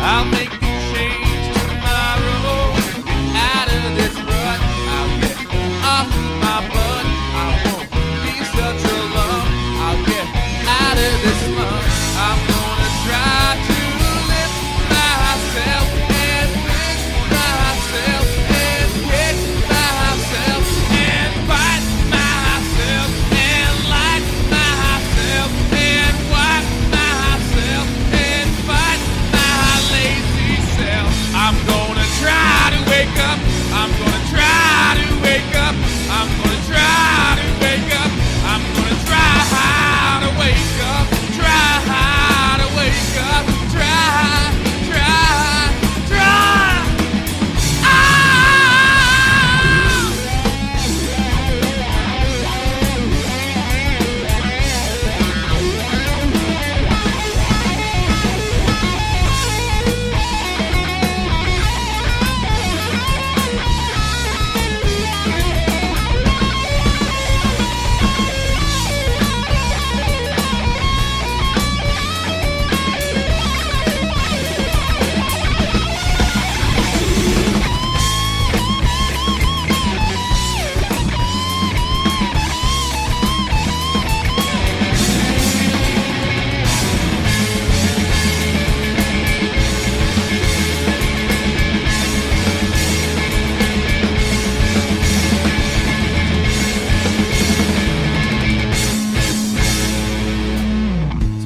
I'll make a change tomorrow. Out of this rut, I'll get off my butt. I won't be such a lump. I'll get out of this slump. I'm gonna try to lift myself and fix myself and catch myself and fight myself and like myself and wipe myself and fight my lazy self. I'm gonna try to wake up. I'm gonna try to wake up. I'm gonna try to wake up. I'm gonna try to wake up. Try to wake up. Try.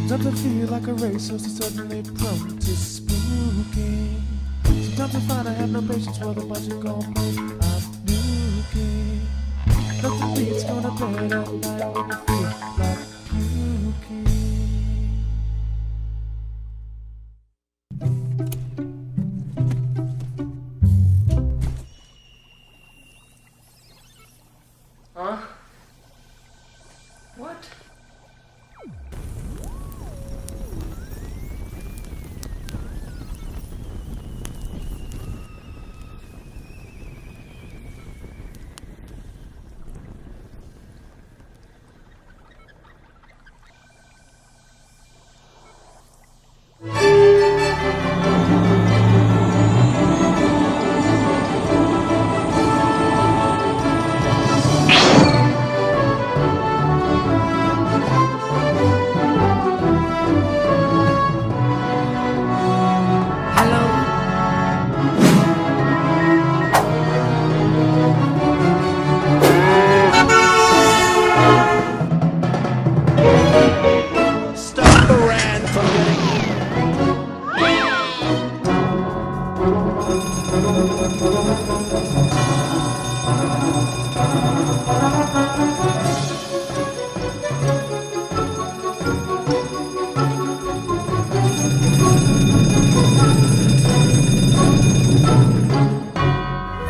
Sometimes I feel like a racehorse is suddenly prone to spooking. Sometimes I find I have no patience for the magical move I'm nuking. Nothing beats going to bed at night when you feel like puking. Huh? What?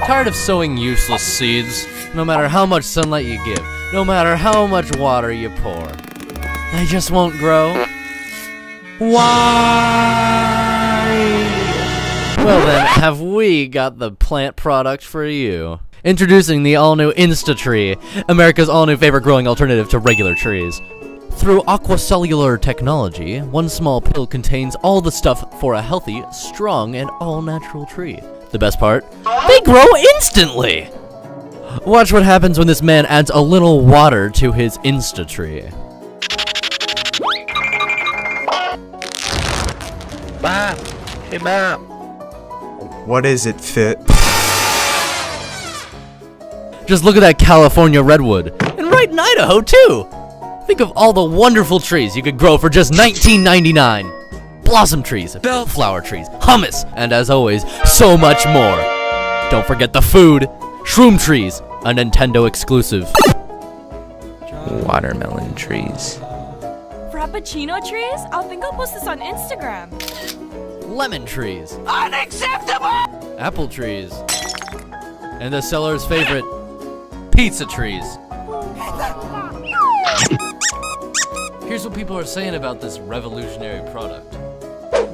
Tired of sowing useless seeds. No matter how much sunlight you give, no matter how much water you pour, they just won't grow. Why? Well then, have we got the plant product for you. Introducing the all-new Insta-Tree, America's all-new favorite growing alternative to regular trees. Through aquacellular technology, one small pill contains all the stuff for a healthy, strong, and all-natural tree. The best part? They grow instantly! Watch what happens when this man adds a little water to his Insta-Tree. Bob! Hey, Bob! What is it, Fit? Just look at that California redwood. And right in Idaho, too! Think of all the wonderful trees you could grow for just $19.99. Blossom trees, bellflower trees, hummus, and as always, so much more. Don't forget the food, shroom trees, a Nintendo exclusive. Watermelon trees. Frappuccino trees? I think I'll post this on Instagram. Lemon trees. Unacceptable! Apple trees. And the seller's favorite, pizza trees. Here's what people are saying about this revolutionary product.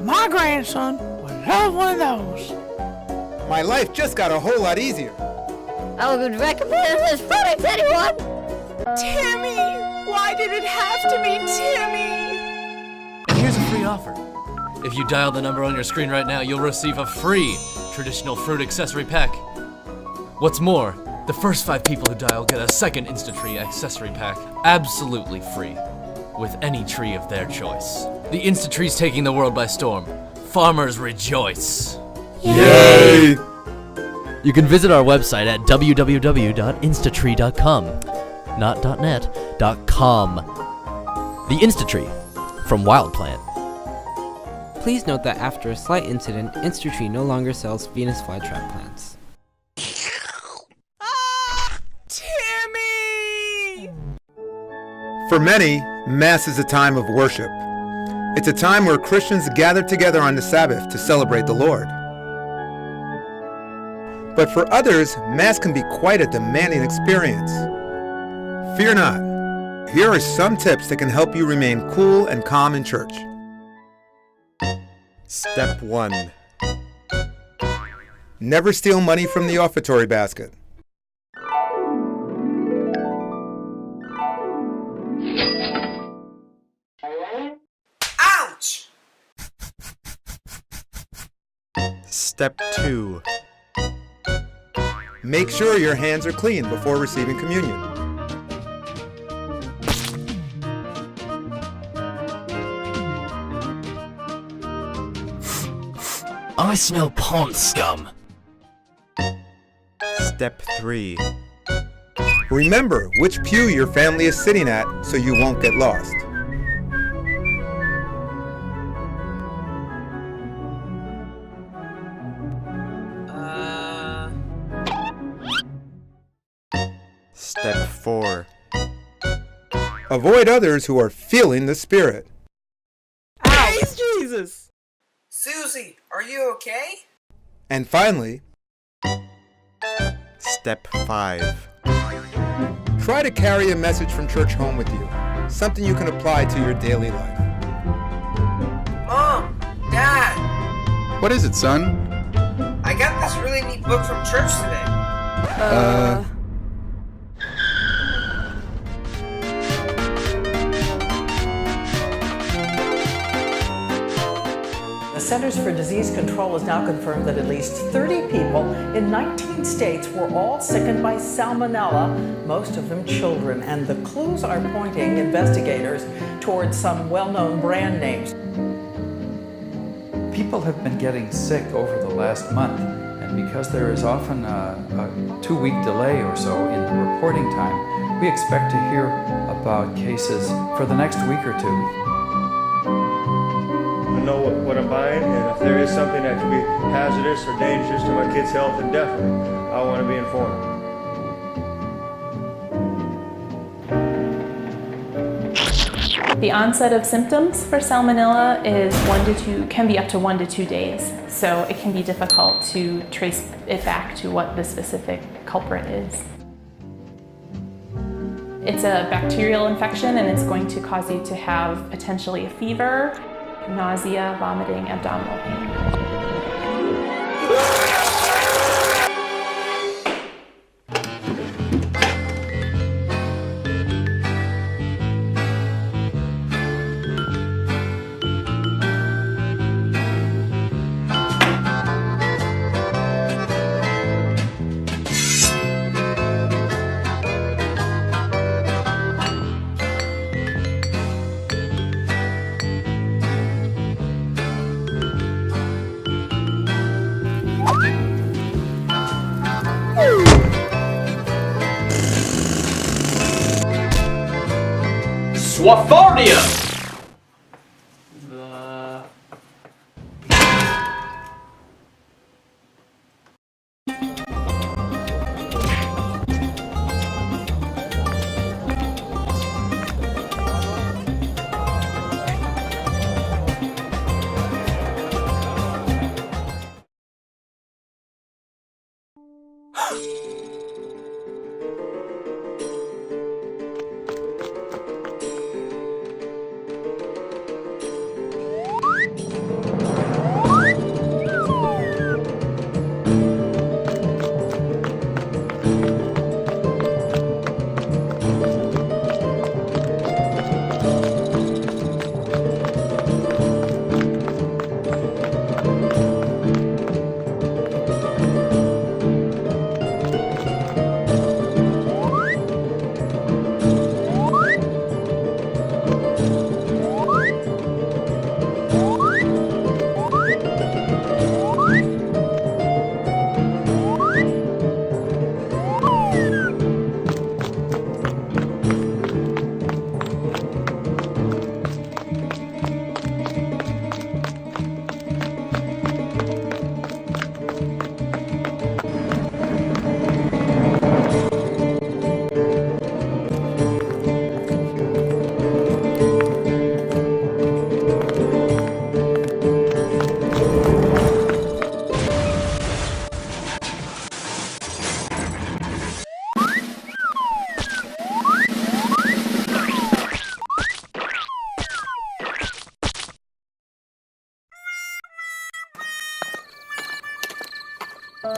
My grandson would love one of those. My life just got a whole lot easier. I would recommend this product to anyone. Timmy! Why did it have to be Timmy? And here's a free offer. If you dial the number on your screen right now, you'll receive a free traditional fruit accessory pack. What's more, the first 5 people who dial get a second Insta-Tree accessory pack, absolutely free, with any tree of their choice. The Insta-Tree's taking the world by storm. Farmers rejoice! Yay! You can visit our website at www.instatree.com, not .net, .com. The Insta-Tree, from Wild Plant. Please note that after a slight incident, Insta-Tree no longer sells Venus flytrap plants. Timmy! For many, Mass is a time of worship. It's a time where Christians gather together on the Sabbath to celebrate the Lord. But for others, Mass can be quite a demanding experience. Fear not. Here are some tips that can help you remain cool and calm in church. Step 1. Never steal money from the offertory basket. Ouch! Step 2. Make sure your hands are clean before receiving communion. I smell pond scum. Step 3. Remember which pew your family is sitting at so you won't get lost. Step 4. Avoid others who are feeling the Spirit. Praise Jesus! Susie, are you okay? And finally, Step 5. Try to carry a message from church home with you, something you can apply to your daily life. Mom, Dad, What is it, son? I got this really neat book from church today. The Centers for Disease Control has now confirmed that at least 30 people in 19 states were all sickened by Salmonella, most of them children, and the clues are pointing investigators towards some well-known brand names. People have been getting sick over the last month, and because there is often a 2-week delay or so in the reporting time, we expect to hear about cases for the next week or two. I know what I'm buying, and if there is something that could be hazardous or dangerous to my kids' health, then definitely I want to be informed. The onset of symptoms for Salmonella is can be up to 1 to 2 days. So it can be difficult to trace it back to what the specific culprit is. It's a bacterial infection, and it's going to cause you to have potentially a fever, nausea, vomiting, abdominal pain. Swafardia! Here's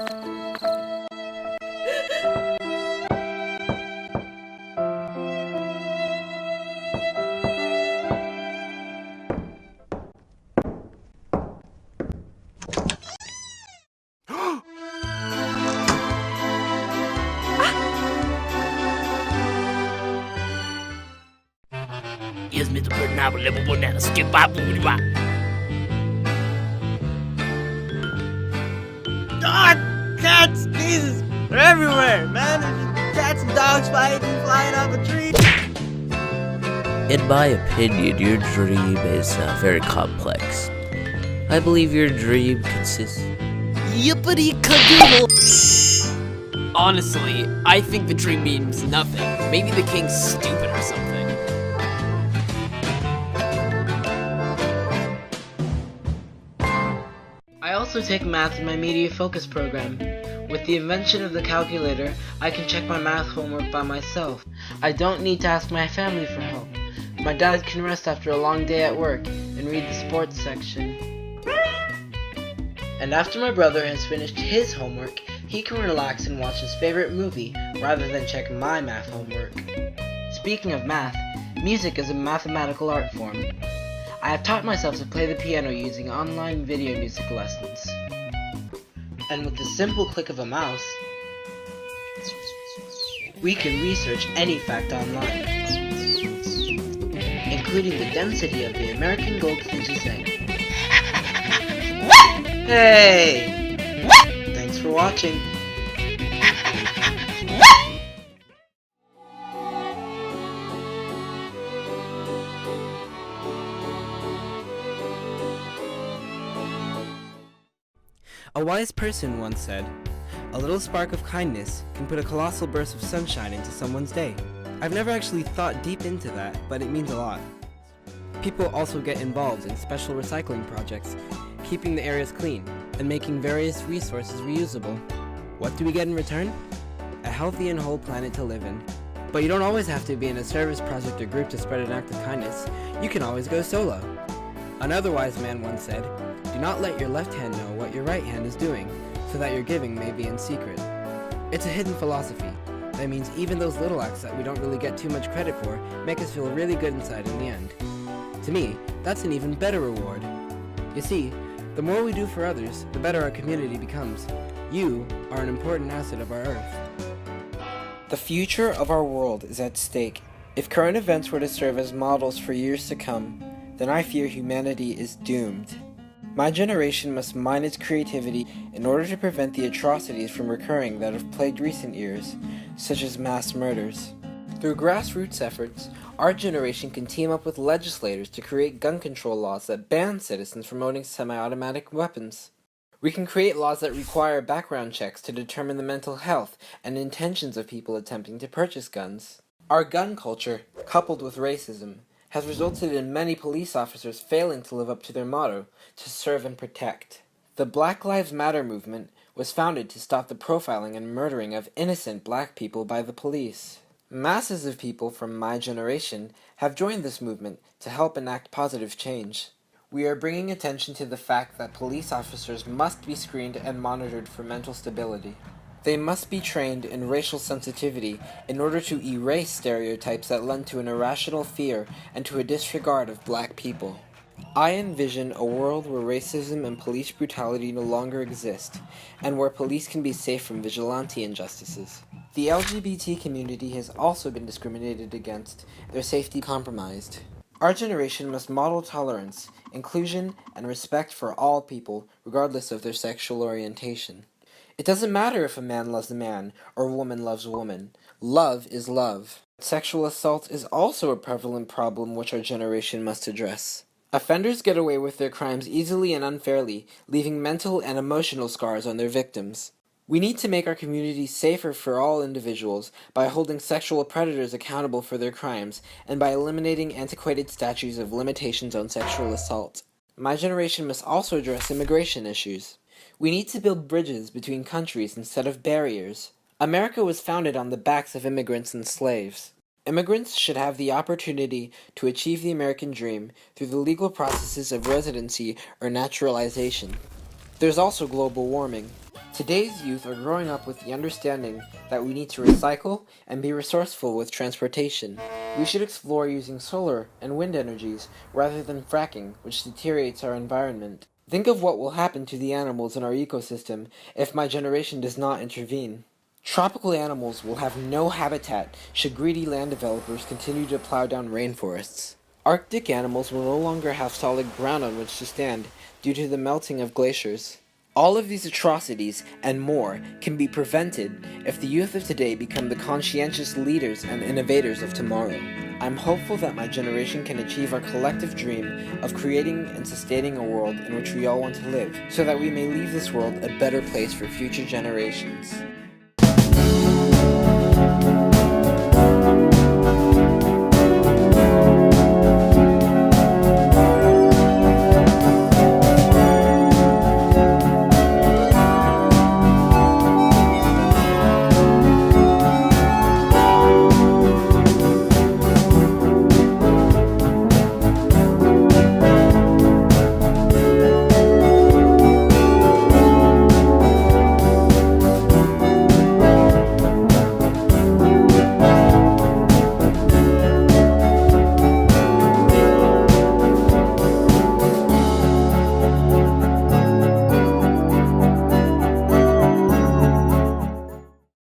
Mr. Bernard level banana skip by booty bop. God, cats, Jesus, they're everywhere, man. There's cats and dogs fighting, flying off a tree. In my opinion, your dream is very complex. I believe your dream consists. Yippity cadoodle. Honestly, I think the dream means nothing. Maybe the king's stupid or something. I also take math in my media focus program. With the invention of the calculator, I can check my math homework by myself. I don't need to ask my family for help. My dad can rest after a long day at work and read the sports section. And after my brother has finished his homework, he can relax and watch his favorite movie rather than check my math homework. Speaking of math, music is a mathematical art form. I have taught myself to play the piano using online video music lessons. And with the simple click of a mouse, we can research any fact online, including the density of the American goldfinch's egg. Hey! Thanks for watching. A wise person once said, "A little spark of kindness can put a colossal burst of sunshine into someone's day." I've never actually thought deep into that, but it means a lot. People also get involved in special recycling projects, keeping the areas clean, and making various resources reusable. What do we get in return? A healthy and whole planet to live in. But you don't always have to be in a service project or group to spread an act of kindness. You can always go solo. Another wise man once said, "Do not let your left hand know what your right hand is doing, so that your giving may be in secret." It's a hidden philosophy. That means even those little acts that we don't really get too much credit for make us feel really good inside in the end. To me, that's an even better reward. You see, the more we do for others, the better our community becomes. You are an important asset of our Earth. The future of our world is at stake. If current events were to serve as models for years to come, then I fear humanity is doomed. My generation must mine its creativity in order to prevent the atrocities from recurring that have plagued recent years, such as mass murders. Through grassroots efforts, our generation can team up with legislators to create gun control laws that ban citizens from owning semi-automatic weapons. We can create laws that require background checks to determine the mental health and intentions of people attempting to purchase guns. Our gun culture, coupled with racism, has resulted in many police officers failing to live up to their motto, to serve and protect. The Black Lives Matter movement was founded to stop the profiling and murdering of innocent black people by the police. Masses of people from my generation have joined this movement to help enact positive change. We are bringing attention to the fact that police officers must be screened and monitored for mental stability. They must be trained in racial sensitivity in order to erase stereotypes that lend to an irrational fear and to a disregard of black people. I envision a world where racism and police brutality no longer exist, and where police can be safe from vigilante injustices. The LGBT community has also been discriminated against, their safety compromised. Our generation must model tolerance, inclusion, and respect for all people, regardless of their sexual orientation. It doesn't matter if a man loves a man or a woman loves a woman. Love is love. Sexual assault is also a prevalent problem which our generation must address. Offenders get away with their crimes easily and unfairly, leaving mental and emotional scars on their victims. We need to make our community safer for all individuals by holding sexual predators accountable for their crimes and by eliminating antiquated statutes of limitations on sexual assault. My generation must also address immigration issues. We need to build bridges between countries instead of barriers. America was founded on the backs of immigrants and slaves. Immigrants should have the opportunity to achieve the American dream through the legal processes of residency or naturalization. There's also global warming. Today's youth are growing up with the understanding that we need to recycle and be resourceful with transportation. We should explore using solar and wind energies rather than fracking, which deteriorates our environment. Think of what will happen to the animals in our ecosystem if my generation does not intervene. Tropical animals will have no habitat should greedy land developers continue to plow down rainforests. Arctic animals will no longer have solid ground on which to stand due to the melting of glaciers. All of these atrocities and more can be prevented if the youth of today become the conscientious leaders and innovators of tomorrow. I'm hopeful that my generation can achieve our collective dream of creating and sustaining a world in which we all want to live, so that we may leave this world a better place for future generations.